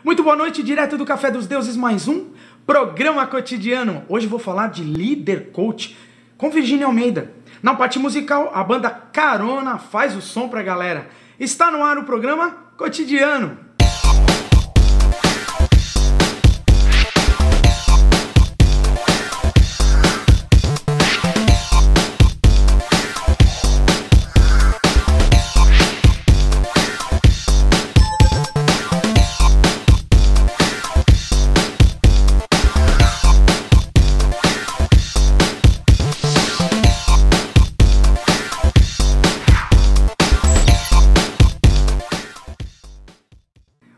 Muito boa noite, direto do Café dos Deuses, mais um programa cotidiano. Hoje vou falar de líder coach com Virgínia Almeida. Na parte musical, a banda Carona faz o som pra galera. Está no ar o programa cotidiano.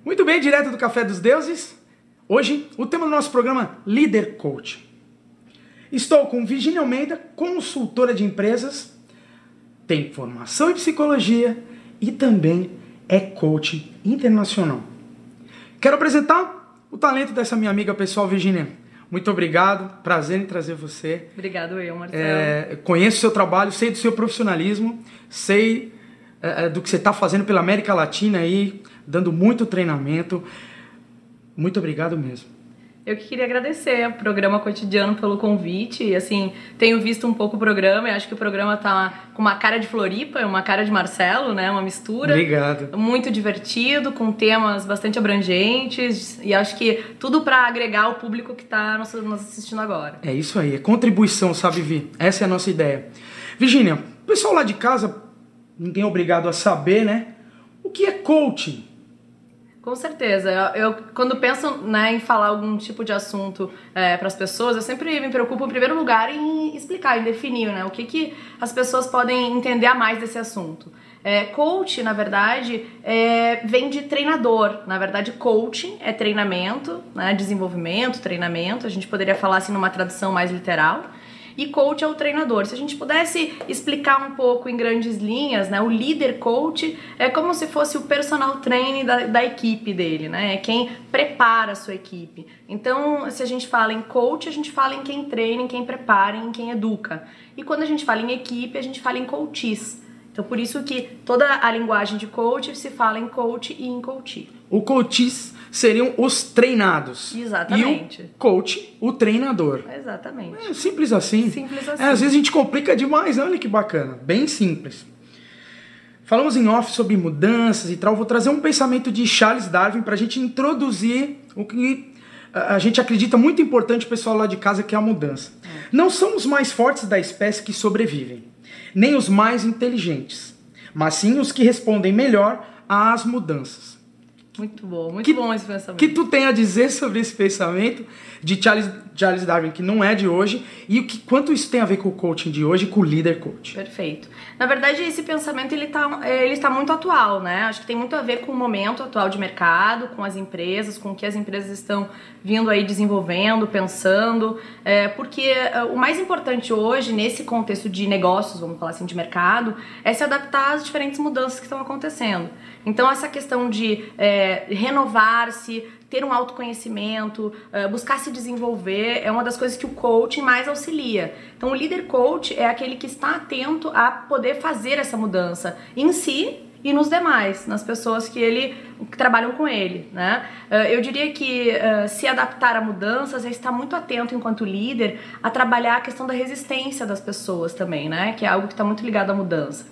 Muito bem, direto do Café dos Deuses. Hoje, o tema do nosso programa, Líder Coach. Estou com Virgínia Almeida, consultora de empresas, tem formação em psicologia e também é coach internacional. Quero apresentar o talento dessa minha amiga pessoal, Virgínia. Muito obrigado, prazer em trazer você. Obrigado Marcelo. Conheço o seu trabalho, sei do seu profissionalismo, sei do que você está fazendo pela América Latina aí, dando muito treinamento. Muito obrigado mesmo. Eu que queria agradecer ao programa cotidiano pelo convite. E, assim, tenho visto um pouco o programa e acho que o programa tá com uma cara de Floripa, uma cara de Marcelo, né? Uma mistura. Obrigado. Muito divertido, com temas bastante abrangentes e acho que tudo para agregar o público que tá nos assistindo agora. É isso aí, é contribuição, sabe, Vi? Essa é a nossa ideia. Virgínia, o pessoal lá de casa, ninguém é obrigado a saber, né? O que é coaching? Com certeza. Eu quando penso, né, em falar algum tipo de assunto para as pessoas, eu sempre me preocupo, em primeiro lugar, em explicar, em definir, né, o que as pessoas podem entender a mais desse assunto. Coach, na verdade, vem de treinador. Na verdade, coaching é treinamento, né, desenvolvimento, treinamento. A gente poderia falar assim numa tradução mais literal. E coach é o treinador. Se a gente pudesse explicar um pouco em grandes linhas, né, o líder coach é como se fosse o personal trainer da equipe dele, né? É quem prepara a sua equipe. Então, se a gente fala em coach, a gente fala em quem treina, em quem prepara, em quem educa. E quando a gente fala em equipe, a gente fala em coaches. Então, por isso que toda a linguagem de coach se fala em coach e em coachee. O coaches seriam os treinados. Exatamente. E o coach, o treinador. Exatamente. Simples assim. Simples assim. Às vezes a gente complica demais, olha que bacana. Bem simples. Falamos em off sobre mudanças e tal. Vou trazer um pensamento de Charles Darwin para a gente introduzir o que a gente acredita muito importante, o pessoal lá de casa, que é a mudança. Não são os mais fortes da espécie que sobrevivem, nem os mais inteligentes, mas sim os que respondem melhor às mudanças. Muito bom esse pensamento. O que tu tem a dizer sobre esse pensamento de Charles Darwin, que não é de hoje, e quanto isso tem a ver com o coaching de hoje, com o líder coach? Perfeito. Na verdade, esse pensamento ele está muito atual, né? Acho que tem muito a ver com o momento atual de mercado, com as empresas, com o que as empresas estão vindo aí desenvolvendo, pensando, porque o mais importante hoje, nesse contexto de negócios, vamos falar assim, de mercado, é se adaptar às diferentes mudanças que estão acontecendo. Então, essa questão de renovar-se, ter um autoconhecimento, buscar se desenvolver, é uma das coisas que o coaching mais auxilia. Então, o líder coach é aquele que está atento a poder fazer essa mudança em si e nos demais, nas pessoas que trabalham com ele, né? Eu diria que se adaptar a mudanças é estar muito atento enquanto líder a trabalhar a questão da resistência das pessoas também, né? Que é algo que está muito ligado à mudança.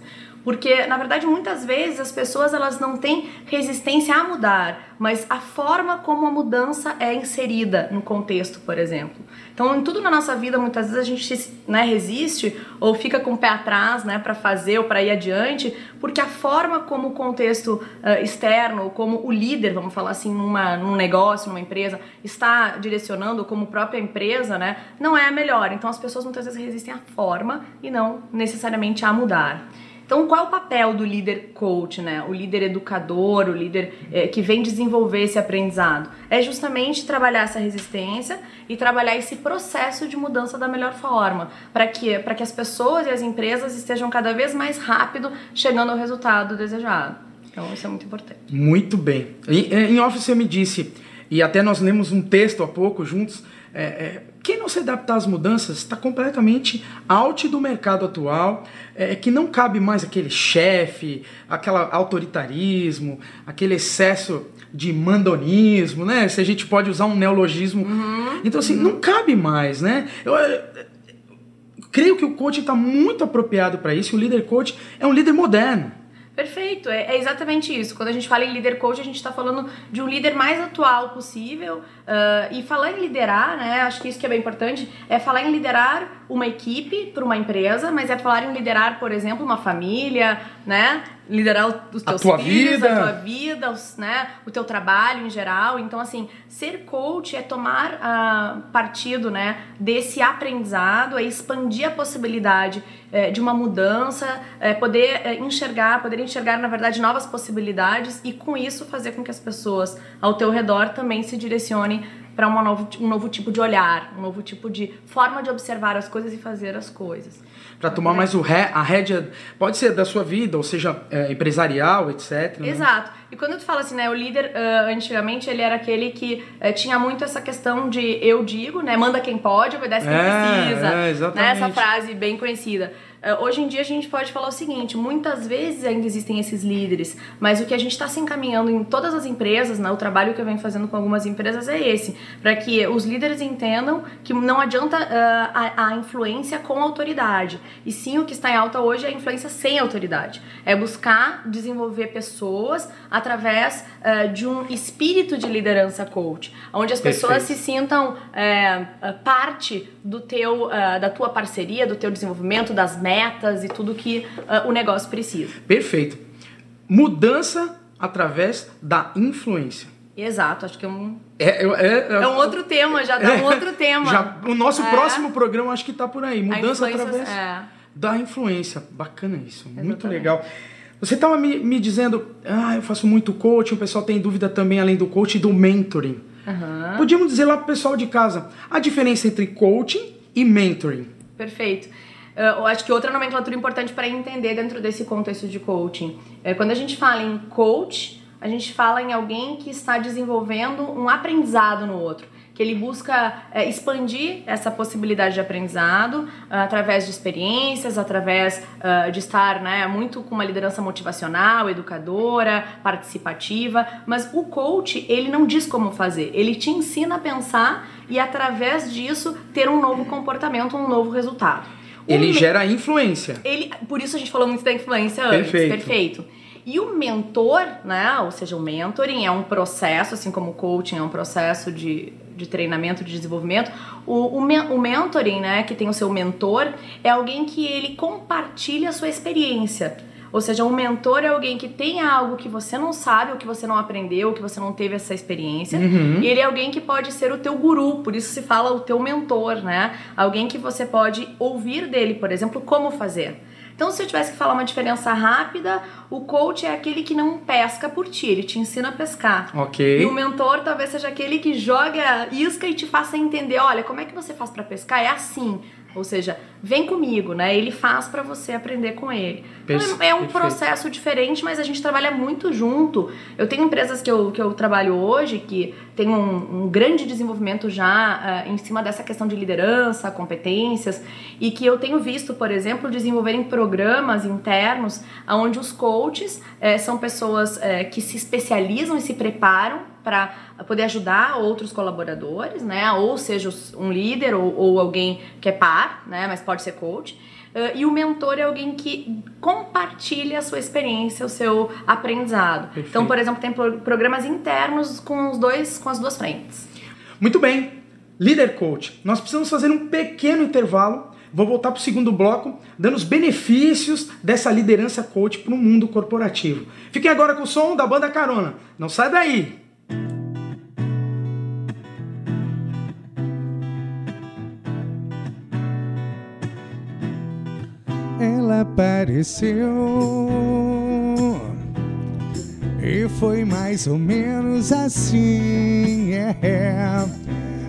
Porque, na verdade, muitas vezes as pessoas elas não têm resistência a mudar, mas a forma como a mudança é inserida no contexto, por exemplo. Então, em tudo na nossa vida, muitas vezes a gente, né, resiste ou fica com o pé atrás, né, para fazer ou para ir adiante, porque a forma como o contexto externo, como o líder, vamos falar assim, num negócio, numa empresa, está direcionando, como a própria empresa, né, não é a melhor. Então, as pessoas muitas vezes resistem à forma e não necessariamente a mudar. Então, qual é o papel do líder coach, né? O líder educador, o líder que vem desenvolver esse aprendizado? É justamente trabalhar essa resistência e trabalhar esse processo de mudança da melhor forma, para que as pessoas e as empresas estejam cada vez mais rápido chegando ao resultado desejado. Então, isso é muito importante. Muito bem. Em off você me disse, e até nós lemos um texto há pouco juntos, quem não se adaptar às mudanças está completamente out do mercado atual, que não cabe mais aquele chefe, aquele autoritarismo, aquele excesso de mandonismo, né? Se a gente pode usar um neologismo. Então, assim, não cabe mais, né? Eu creio que o coaching está muito apropriado para isso. O líder coach é um líder moderno. Perfeito, é exatamente isso. Quando a gente fala em líder coach, a gente está falando de um líder mais atual possível. E falar em liderar, né? Acho que isso que é bem importante, é falar em liderar uma equipe para uma empresa, mas é falar em liderar, por exemplo, uma família, né? Liderar os teus filhos, a tua vida, né? O teu trabalho em geral. Então, assim, ser coach é tomar partido, né? Desse aprendizado, é expandir a possibilidade de uma mudança, poder enxergar, na verdade, novas possibilidades e, com isso, fazer com que as pessoas ao teu redor também se direcionem para um novo tipo de olhar, um novo tipo de forma de observar as coisas e fazer as coisas. Para tomar mais a rédea, pode ser da sua vida, ou seja, empresarial, etc. Exato. Né? E quando tu fala assim, né, o líder, antigamente, ele era aquele que tinha muito essa questão de eu digo, né, manda quem pode, obedece quem precisa. Exatamente. Né, essa frase bem conhecida. Hoje em dia a gente pode falar o seguinte, muitas vezes ainda existem esses líderes, mas o que a gente está se encaminhando em todas as empresas, né, o trabalho que eu venho fazendo com algumas empresas é esse, para que os líderes entendam que não adianta a influência com autoridade, e sim o que está em alta hoje é a influência sem autoridade, é buscar desenvolver pessoas através de um espírito de liderança coach, onde as pessoas se sintam parte da tua parceria, do teu desenvolvimento, das metas e tudo que o negócio precisa. Perfeito. Mudança através da influência. Exato, acho que é um outro tema, já dá um outro tema. O nosso próximo programa acho que tá por aí. Mudança através da influência. Bacana isso, exatamente. Muito legal. Você estava me dizendo, eu faço muito coaching, o pessoal tem dúvida também, além do coaching, do mentoring. Podíamos dizer lá pro pessoal de casa, a diferença entre coaching e mentoring. Perfeito. Eu acho que outra nomenclatura importante para entender dentro desse contexto de coaching. Quando a gente fala em coach, a gente fala em alguém que está desenvolvendo um aprendizado no outro, que ele busca expandir essa possibilidade de aprendizado através de experiências, através de estar, né, muito com uma liderança motivacional, educadora, participativa, mas o coach, ele não diz como fazer, ele te ensina a pensar e através disso ter um novo comportamento, um novo resultado. Ele gera influência. Por isso a gente falou muito da influência antes. Perfeito. E o mentor, né, ou seja, o mentoring é um processo, assim como o coaching é um processo de treinamento, de desenvolvimento. O mentoring, né, que tem o seu mentor, é alguém que ele compartilha a sua experiência. Ou seja, um mentor é alguém que tem algo que você não sabe, ou que você não aprendeu, ou que você não teve essa experiência. E ele é alguém que pode ser o teu guru, por isso se fala o teu mentor, né? Alguém que você pode ouvir dele, por exemplo, como fazer. Então, se eu tivesse que falar uma diferença rápida, o coach é aquele que não pesca por ti, ele te ensina a pescar. Ok. E o mentor talvez seja aquele que joga isca e te faça entender, olha, como é que você faz para pescar? É assim. Ou seja, vem comigo, né? Ele faz para você aprender com ele. Então, é um processo diferente, mas a gente trabalha muito junto. Eu tenho empresas que eu trabalho hoje que tem um grande desenvolvimento já em cima dessa questão de liderança, competências, e que eu tenho visto, por exemplo, desenvolverem programas internos onde os coaches são pessoas que se especializam e se preparam para poder ajudar outros colaboradores, né? Ou seja, um líder ou alguém que é par, né? Mas pode ser coach. E o mentor é alguém que compartilha a sua experiência, o seu aprendizado. Perfeito. Então, por exemplo, tem programas internos com as duas frentes. Muito bem. Líder Coach, nós precisamos fazer um pequeno intervalo. Vou voltar para o segundo bloco, dando os benefícios dessa liderança coach para o mundo corporativo. Fiquem agora com o som da banda Carona. Não sai daí! Ela apareceu e foi mais ou menos assim,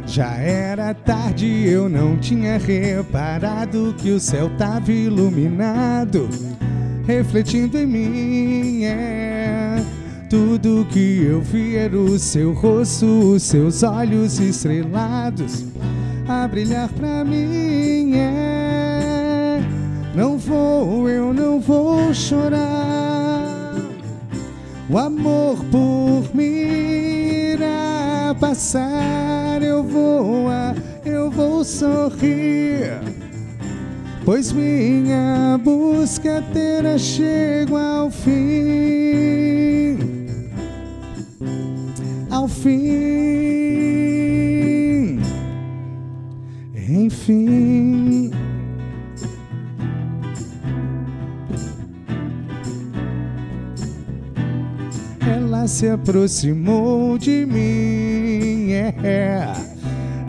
Já era tarde, eu não tinha reparado que o céu tava iluminado, refletindo em mim, Tudo que eu vi era o seu rosto, os seus olhos estrelados a brilhar pra mim, Eu não vou chorar O amor por mim irá passar, eu vou sorrir, pois minha busca terá chego ao fim, enfim. Ela se aproximou de mim,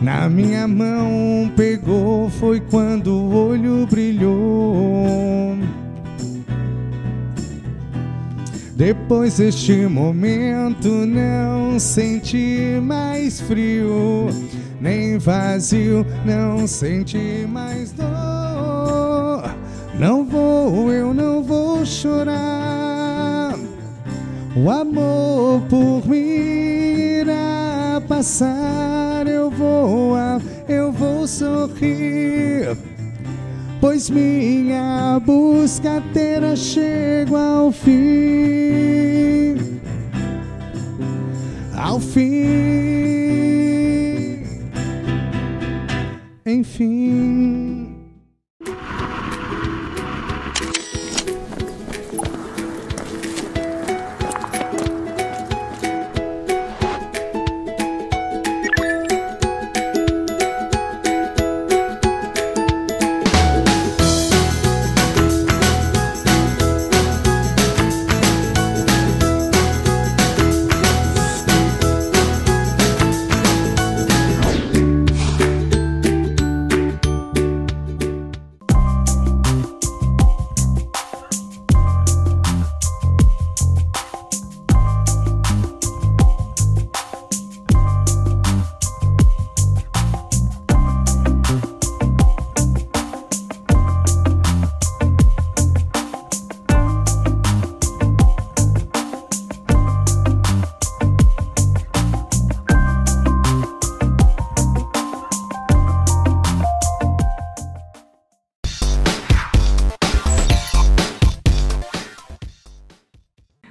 na minha mão pegou, foi quando o olho brilhou. Depois deste momento não senti mais frio, nem vazio, não senti mais dor. Eu não vou chorar. O amor por mim irá passar, eu vou sorrir, pois minha busca terá chego ao fim, enfim.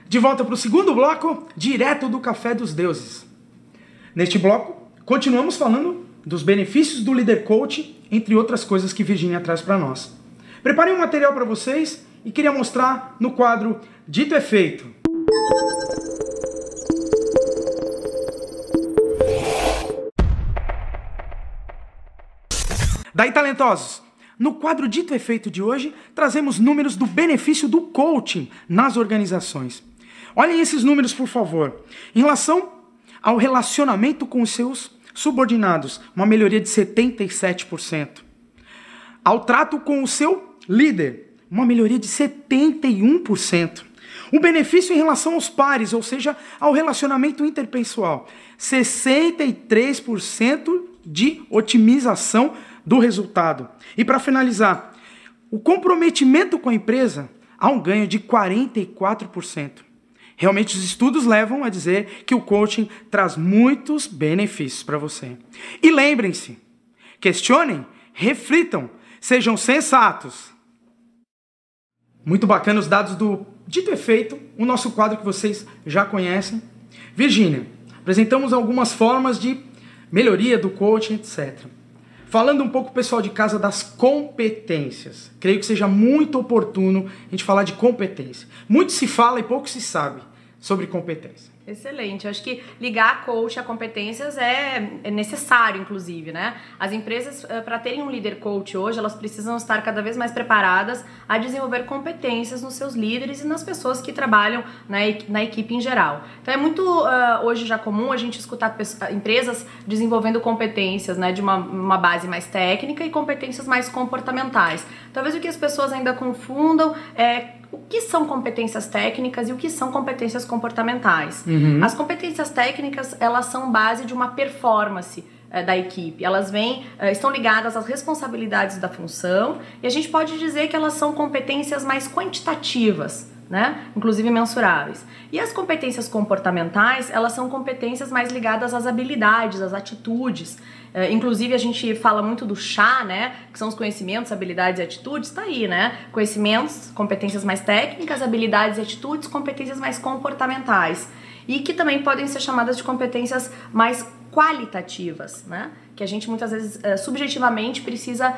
De volta para o segundo bloco, direto do Café dos Deuses. Neste bloco, continuamos falando dos benefícios do Líder Coach, entre outras coisas que Virginia traz para nós. Preparei um material para vocês e queria mostrar no quadro Dito é Feito. Daí, talentosos! No quadro Dito é Feito de hoje, trazemos números do benefício do coaching nas organizações. Olhem esses números, por favor. Em relação ao relacionamento com os seus subordinados, uma melhoria de 77%. Ao trato com o seu líder, uma melhoria de 71%. O benefício em relação aos pares, ou seja, ao relacionamento interpessoal, 63% de otimização do resultado. E para finalizar, o comprometimento com a empresa há um ganho de 44%. Realmente os estudos levam a dizer que o coaching traz muitos benefícios para você. E lembrem-se, questionem, reflitam, sejam sensatos. Muito bacana os dados do Dito é Feito, o nosso quadro que vocês já conhecem. Virginia, apresentamos algumas formas de melhoria do coaching, etc. Falando um pouco, pessoal de casa, das competências. Creio que seja muito oportuno a gente falar de competência. Muito se fala e pouco se sabe sobre competência. Excelente. Eu acho que ligar coach a competências é necessário, inclusive, né? As empresas, para terem um líder coach hoje, elas precisam estar cada vez mais preparadas a desenvolver competências nos seus líderes e nas pessoas que trabalham na equipe em geral. Então é muito, hoje já comum a gente escutar empresas desenvolvendo competências, né, de uma base mais técnica e competências mais comportamentais. Talvez o que as pessoas ainda confundam é o que são competências técnicas e o que são competências comportamentais. As competências técnicas, elas são base de uma performance da equipe. Elas estão ligadas às responsabilidades da função e a gente pode dizer que elas são competências mais quantitativas, né? Inclusive mensuráveis. E as competências comportamentais, elas são competências mais ligadas às habilidades, às atitudes. Inclusive a gente fala muito do chá, né? Que são os conhecimentos, habilidades e atitudes, tá aí, né? Conhecimentos, competências mais técnicas, habilidades e atitudes, competências mais comportamentais. E que também podem ser chamadas de competências mais qualitativas, né? Que a gente muitas vezes subjetivamente precisa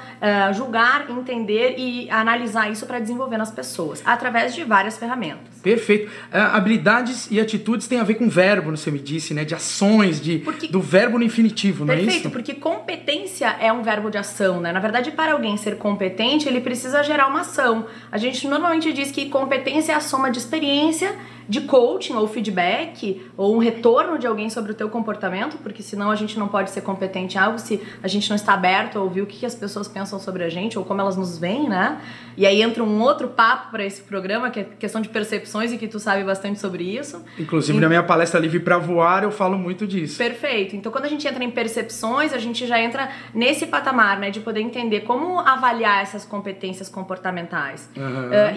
julgar, entender e analisar isso para desenvolver nas pessoas, através de várias ferramentas. Perfeito. Habilidades e atitudes têm a ver com verbo, você me disse, né? De ações, do verbo no infinitivo, não é isso? Perfeito, porque competência é um verbo de ação, né? Na verdade, para alguém ser competente, ele precisa gerar uma ação. A gente normalmente diz que competência é a soma de experiência, de coaching ou feedback, ou um retorno de alguém sobre o teu comportamento, porque senão a gente não pode ser competente em algo se a gente não está aberto a ouvir o que as pessoas pensam sobre a gente ou como elas nos veem, né? E aí entra um outro papo para esse programa, que é questão de percepções e que tu sabe bastante sobre isso. Inclusive na minha palestra Livre para Voar eu falo muito disso. Perfeito. Então quando a gente entra em percepções, a gente já entra nesse patamar, né? De poder entender como avaliar essas competências comportamentais.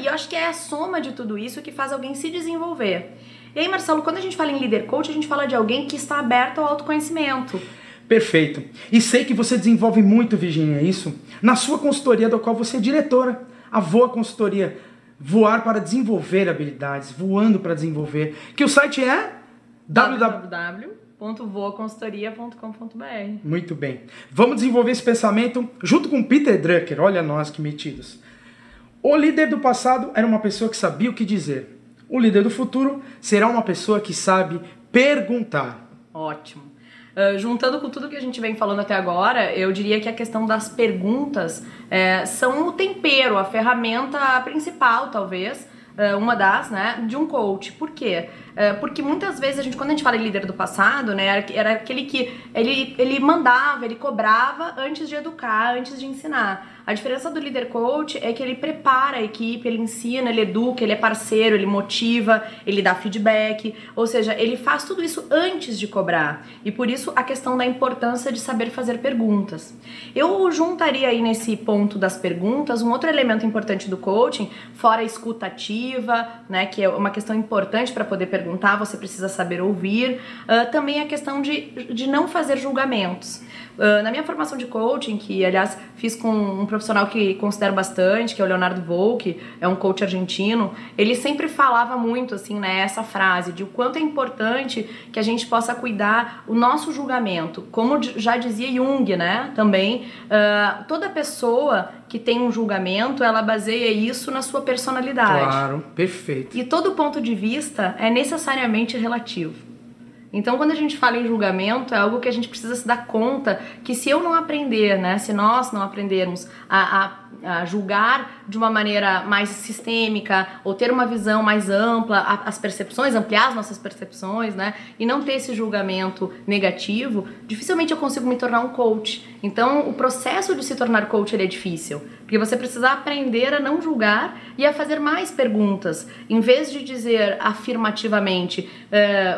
E eu acho que é a soma de tudo isso que faz alguém se desenvolver. E aí, Marcelo, quando a gente fala em líder coach, a gente fala de alguém que está aberto ao autoconhecimento. Perfeito. E sei que você desenvolve muito, Virginia, isso na sua consultoria, da qual você é diretora, a Voa Consultoria, Voar para Desenvolver Habilidades, voando para desenvolver, que o site é www.voaconsultoria.com.br. Muito bem. Vamos desenvolver esse pensamento junto com Peter Drucker. Olha nós que metidos. O líder do passado era uma pessoa que sabia o que dizer. O líder do futuro será uma pessoa que sabe perguntar. Ótimo. Juntando com tudo que a gente vem falando até agora, eu diria que a questão das perguntas são o tempero, a ferramenta principal, talvez, uma das, né, de um coach. Por quê? Porque muitas vezes, quando a gente fala em líder do passado, né, era aquele que ele mandava, ele cobrava antes de educar, antes de ensinar. A diferença do líder coach é que ele prepara a equipe, ele ensina, ele educa, ele é parceiro, ele motiva, ele dá feedback, ou seja, ele faz tudo isso antes de cobrar. E por isso a questão da importância de saber fazer perguntas. Eu juntaria aí nesse ponto das perguntas um outro elemento importante do coaching, fora a escuta ativa, né, que é uma questão importante para poder perguntar, você precisa saber ouvir, também a questão de não fazer julgamentos. Na minha formação de coaching, que aliás fiz com um profissional que considero bastante, que é o Leonardo Volk, é um coach argentino, ele sempre falava muito assim, né, essa frase de o quanto é importante que a gente possa cuidar o nosso julgamento. Como já dizia Jung, né, também, toda pessoa que tem um julgamento, ela baseia isso na sua personalidade. Claro, perfeito. E todo ponto de vista é necessariamente relativo. Então, quando a gente fala em julgamento, é algo que a gente precisa se dar conta que se eu não aprender, né, se nós não aprendermos a julgar de uma maneira mais sistêmica ou ter uma visão mais ampla, as percepções, ampliar as nossas percepções, né, e não ter esse julgamento negativo, dificilmente eu consigo me tornar um coach. Então, o processo de se tornar coach ele é difícil, porque você precisa aprender a não julgar e a fazer mais perguntas. Em vez de dizer afirmativamente,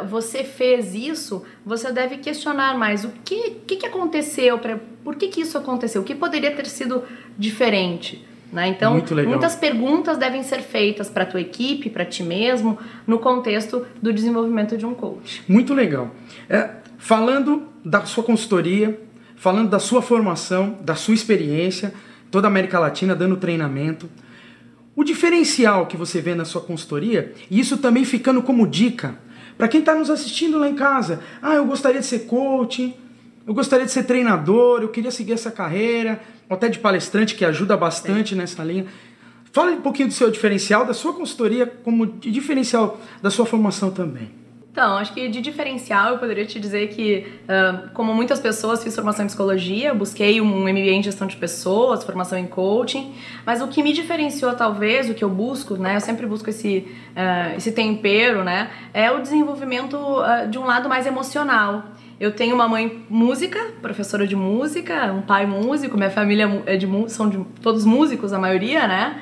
você fez isso, você deve questionar mais o que aconteceu, por que isso aconteceu, o que poderia ter sido diferente. Né? Então, muitas perguntas devem ser feitas para a tua equipe, para ti mesmo, no contexto do desenvolvimento de um coach. Muito legal. Falando da sua consultoria, falando da sua formação, da sua experiência, toda a América Latina dando treinamento, o diferencial que você vê na sua consultoria, e isso também ficando como dica, para quem está nos assistindo lá em casa, eu gostaria de ser coach, eu gostaria de ser treinador, eu queria seguir essa carreira, ou até de palestrante, que ajuda bastante nessa linha. Fala um pouquinho do seu diferencial, da sua consultoria, como de diferencial da sua formação também. Então, acho que de diferencial eu poderia te dizer que, como muitas pessoas, fiz formação em psicologia, busquei um MBA em gestão de pessoas, formação em coaching, mas o que me diferenciou talvez, o que eu busco, né, eu sempre busco esse tempero, né, é o desenvolvimento de um lado mais emocional. Eu tenho uma mãe música, professora de música, um pai músico, minha família são todos músicos, a maioria, né?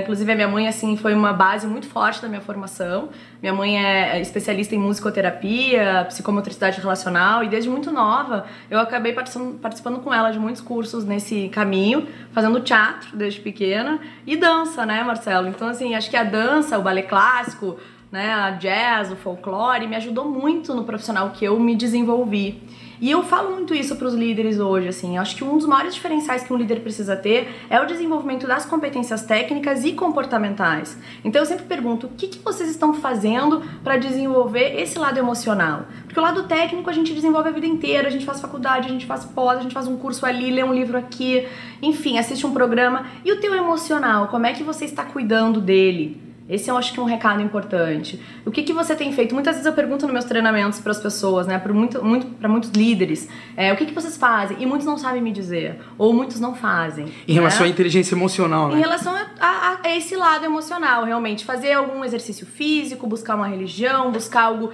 Inclusive a minha mãe, assim, foi uma base muito forte da minha formação. Minha mãe é especialista em musicoterapia, psicomotricidade relacional, e desde muito nova eu acabei participando com ela de muitos cursos nesse caminho, fazendo teatro desde pequena e dança, né, Marcelo? Então, assim, acho que a dança, o balé clássico, né, a jazz, o folclore, me ajudou muito no profissional que eu me desenvolvi. E eu falo muito isso para os líderes hoje, assim, eu acho que um dos maiores diferenciais que um líder precisa ter é o desenvolvimento das competências técnicas e comportamentais. Então eu sempre pergunto, o que vocês estão fazendo para desenvolver esse lado emocional? Porque o lado técnico a gente desenvolve a vida inteira, a gente faz faculdade, a gente faz pós, a gente faz um curso ali, lê um livro aqui, enfim, assiste um programa. E o teu emocional, como é que você está cuidando dele? Esse eu acho que é um recado importante. O que você tem feito? Muitas vezes eu pergunto nos meus treinamentos para as pessoas, né, para muitos líderes, o que vocês fazem? E muitos não sabem me dizer, ou muitos não fazem. Em relação à inteligência emocional, né? Em relação a esse lado emocional, realmente. Fazer algum exercício físico, buscar uma religião, buscar algo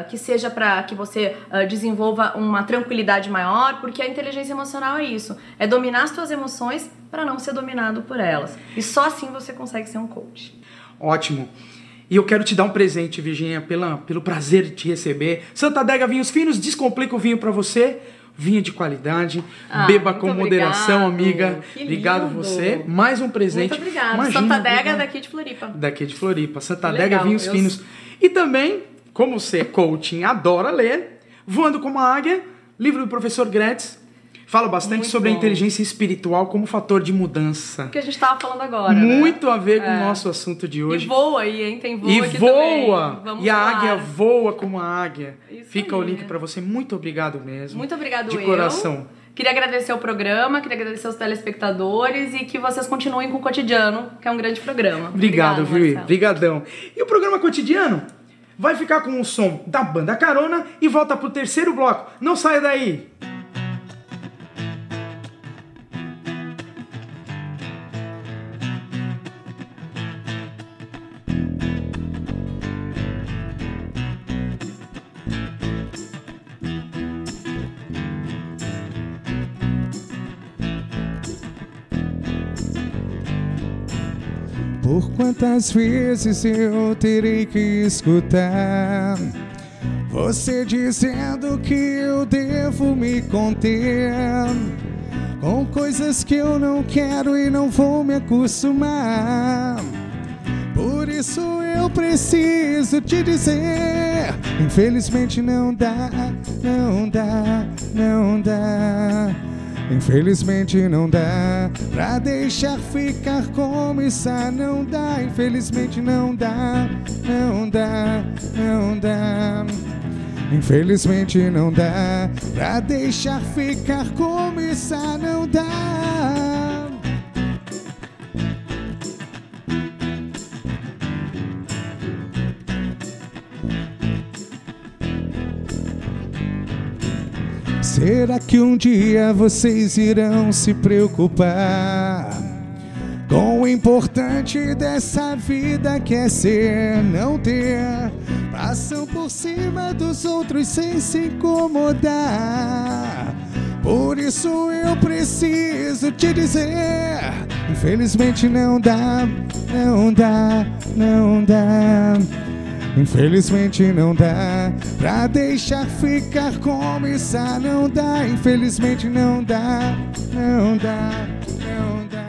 que seja para que você desenvolva uma tranquilidade maior, porque a inteligência emocional é isso. É dominar as suas emoções para não ser dominado por elas. E só assim você consegue ser um coach. Ótimo. E eu quero te dar um presente, Virgínia, pelo prazer de te receber. Santa Adega Vinhos Finos, descomplica o vinho para você. Vinho de qualidade. Beba com moderação, amiga. Obrigado você. Mais um presente. Muito obrigada. Imagina, Santa Adega daqui de Floripa. Daqui de Floripa. Santa Adega Vinhos Finos. E também, como você é coaching, adora ler, Voando como a Águia, livro do professor Gretz. Fala bastante muito sobre a inteligência espiritual como fator de mudança. Que a gente estava falando agora, muito, né? A ver com o nosso assunto de hoje. E voa aí, hein? Tem voo e aqui voa! Também. E a águia voa como a águia. Isso Fica aí. O link para você. Muito obrigado mesmo. Muito obrigado, de coração. Queria agradecer o programa, queria agradecer os telespectadores e que vocês continuem com o Cotidiano, que é um grande programa. Obrigado, viu? Obrigadão. E o programa Cotidiano vai ficar com o som da banda Carona e volta pro terceiro bloco. Não saia daí! Por quantas vezes eu terei que escutar você dizendo que eu devo me conter com coisas que eu não quero e não vou me acostumar. Por isso eu preciso te dizer, infelizmente não dá, não dá, não dá. Infelizmente não dá pra deixar ficar como está. Não dá, infelizmente não dá, não dá, não dá. Infelizmente não dá pra deixar ficar como está. Não dá. Será que um dia vocês irão se preocupar com o importante dessa vida que é ser, não ter? Passam por cima dos outros sem se incomodar. Por isso eu preciso te dizer, infelizmente não dá, não dá, não dá. Infelizmente não dá pra deixar ficar como está. Não dá, infelizmente não dá, não dá, não dá.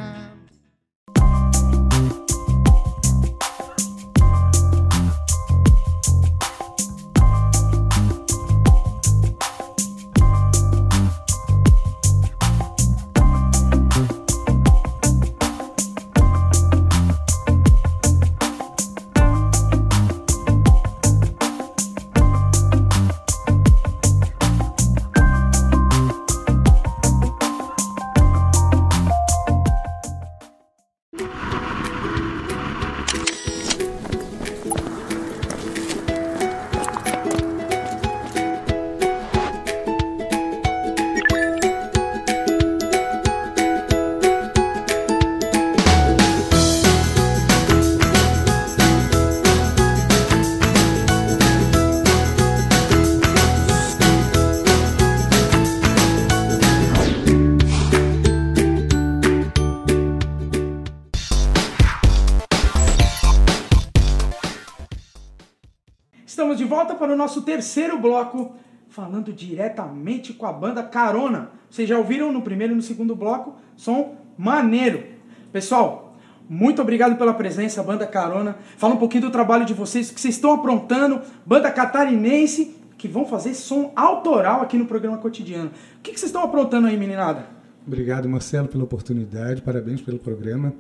para o nosso terceiro bloco, falando diretamente com a banda Carona. Vocês já ouviram no primeiro e no segundo bloco, som maneiro. Pessoal, muito obrigado pela presença, banda Carona. Fala um pouquinho do trabalho de vocês, o que vocês estão aprontando, banda catarinense, que vão fazer som autoral aqui no programa Cotidiano. O que vocês estão aprontando aí, meninada? Obrigado, Marcelo, pela oportunidade, parabéns pelo programa.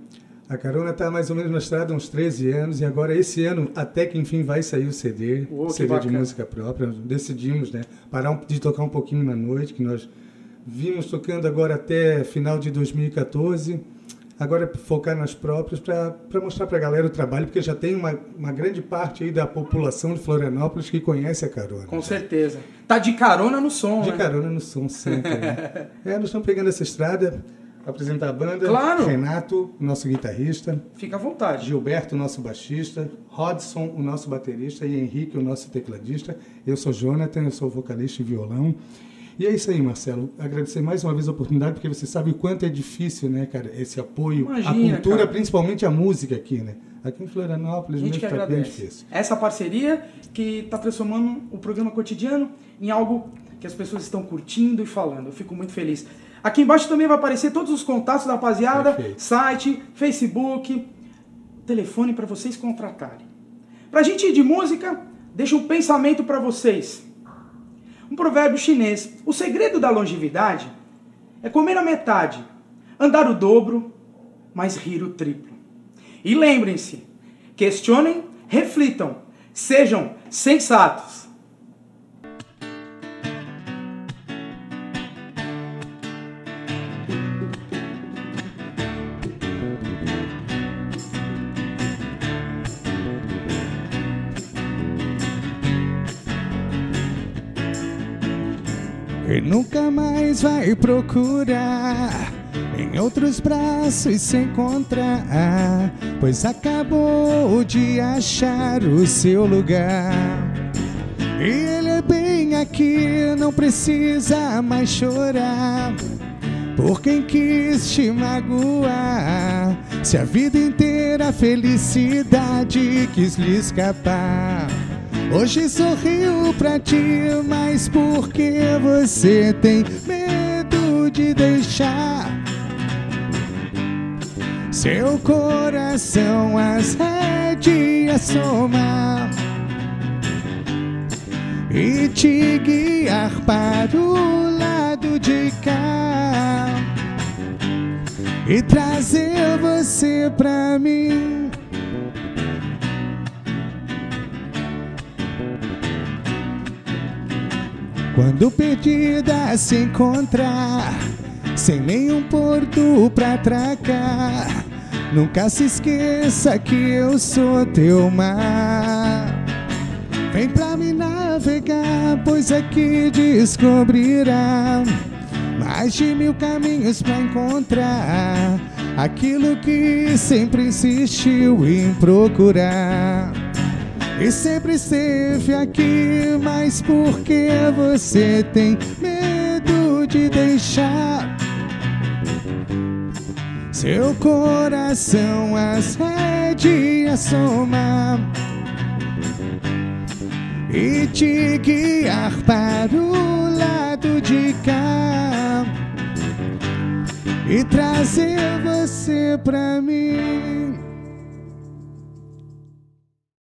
A Carona está mais ou menos na estrada há uns 13 anos e agora esse ano até que enfim vai sair o CD, CD de música própria. Decidimos, né, parar de tocar um pouquinho na noite, que nós vimos tocando agora até final de 2014. Agora focar nas próprias para mostrar para a galera o trabalho, porque já tem uma grande parte aí da população de Florianópolis que conhece a Carona. Com certeza. Tá de carona no som, de né? carona no som, sempre. Né? Nós estamos pegando essa estrada, apresentar a banda. Claro. Renato, nosso guitarrista. Fica à vontade. Gilberto, nosso baixista. Rodson, o nosso baterista. E Henrique, o nosso tecladista. Eu sou Jonathan, eu sou vocalista e violão. E é isso aí, Marcelo. Agradecer mais uma vez a oportunidade, porque você sabe o quanto é difícil, né, cara, esse apoio à cultura, cara, principalmente a música aqui, né? Aqui em Florianópolis, mesmo está bem difícil. Essa parceria que está transformando o programa Cotidiano em algo que as pessoas estão curtindo e falando. Eu fico muito feliz. Aqui embaixo também vai aparecer todos os contatos da rapaziada, perfeito, site, Facebook, telefone para vocês contratarem. Pra gente ir de música, deixa um pensamento para vocês. Um provérbio chinês: o segredo da longevidade é comer a metade, andar o dobro, mas rir o triplo. E lembrem-se, questionem, reflitam, sejam sensatos. E nunca mais vai procurar em outros braços se encontrar, pois acabou de achar o seu lugar. E ele é bem aqui, não precisa mais chorar por quem quis te magoar. Se a vida inteira a felicidade quis lhe escapar, hoje sorriu pra ti, mas porque você tem medo de deixar seu coração as rédeas somar e te guiar para o lado de cá e trazer você pra mim. Quando perdida se encontrar, sem nenhum porto pra atracar, nunca se esqueça que eu sou teu mar. Vem pra me navegar, pois aqui descobrirá mais de 1000 caminhos pra encontrar aquilo que sempre insistiu em procurar. E sempre esteve aqui, mas porque você tem medo de deixar seu coração as rédeas somar e te guiar para o lado de cá e trazer você pra mim.